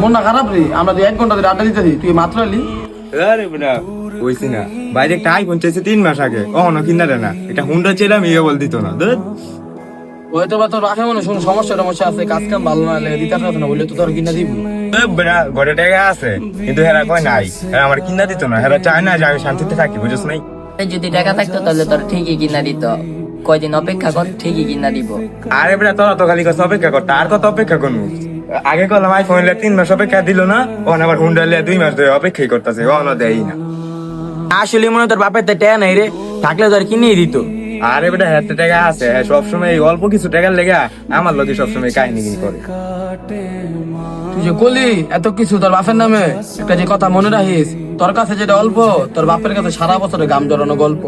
মন না খারাপ রে, আমরা 1 ঘন্টা ধরে আড্ডা দিতেছি, তুই মাত্র এলি। আরে বেটা কইছি না, বাইরে একটা আইফোন চাইছে 3 মাস আগে, অহনো কিনা দেয় না। এটা হুন্ডা চেলাম ইয়ে বল দিত না। হয়তো বা তোর রাখে মনে শুন সমস্যা আছে, কাজ কাম ভালো না লাগে দিতে আসে না, বললে তো তোর কিনা দিব। বেটা ঘরে টাকা আছে কিন্তু হেরা কয় নাই, হেরা আমার কিনা দিত না। হেরা চায় না যে আমি শান্তিতে থাকি, বুঝছ নাই? যদি টাকা থাকতো তাহলে তোর ঠিকই কিনা দিত, কয়দিন অপেক্ষা কর, ঠিকই কিনা দিব। আরে বেটা তোরা তো খালি কথা অপেক্ষা করতে, আর কত অপেক্ষা করবো? আগে করলাম আইফোন 3 মাস অপেক্ষা দিল না, ওখানে আবার হুন্ডা 2 মাস ধরে অপেক্ষাই করতেছে, ওখানে দেয় না। আসলে মনে তোর বাপের তো টাকা নাই রে, থাকলে তোর কিনেই দিত। আরে বেটা হাতে টাকা আছে, সবসময় অল্প কিছু টাকার লেগা আমার লোকে সবসময় কাহিনী করে। তুই যে কলি এত কিছু তোর বাপের নামে, একটা যে কথা মনে রাখিস, তোর কাছে যেটা অল্প, তোর বাপের কাছে সারা বছরের গাম জড়ানো গল্প।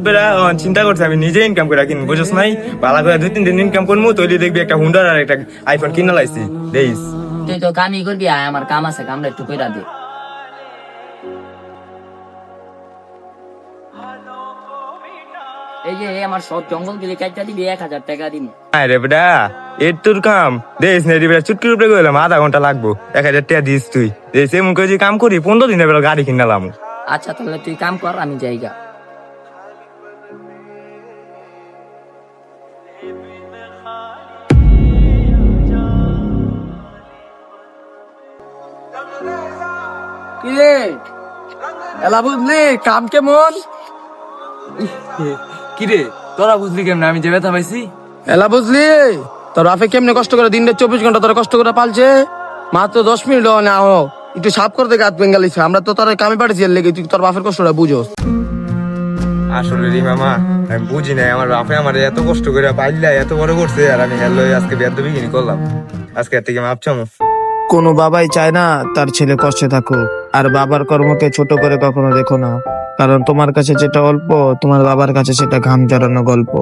বেটা চিন্তা করছে আমি নিজে ইনকাম করে কিনবো, বুঝছ নাই? ভালো করে 2-3 দিন ইনকাম করবো, তৈরি দেখবি একটা হুন্ডার আর একটা আইফোন কিনা লাইছি দেইস। তুই তো কামই করবি, আয় আমার কাম আছে, কামটা একটু কইরা দে। এই যে আমার সব জঙ্গল গিয়ে কাটটা দিবি, 1000 টাকা দিবি। আরে বেটা এর তোর কাম দেইস না রে বেটা, চুটকির উপরে গেলাম আধা ঘন্টা লাগবো, 1000 টাকা দিস তুই। দেইস এমন করে যে কাম করি 15 দিনের বেলা গাড়ি কিনালাম। আচ্ছা তাহলে তুই কাম কর, আমি যাইগা। কিরে এলা বুঝলি কাম কেমন? কিরে তোরা বুঝলি কেমন আমি যে ব্যথা পাইছি? এলা বুঝলি তোর বাপে কেমনে কষ্ট করে দিনটা 24 ঘন্টা তোর কষ্ট করে পালছে, মাত্র 10 মিনিট না হো একটু সাফ করতে গাত বেঙ্গালিছে। আমরা তো তোর কামে পাঠিয়েছি, এর লেগে তুই তোর বাপের কষ্টটা বুঝোস। আসলে রে মামা আমি বুঝি নাই, আমার বাপে আমার এত কষ্ট করে পাইলা এত বড় করছে, আর আমি হ্যালো আজকে বেয়াদবি করলাম। আজকে থেকে মাপ চামো। কোনো বাবাই চায় না তার ছেলে কষ্টে থাকুক, আর বাবার কর্মকে ছোট করে কখনো দেখো না, কারণ তোমার কাছে যেটা অল্প তোমার বাবার কাছে সেটা ঘাম জড়ানো গল্প।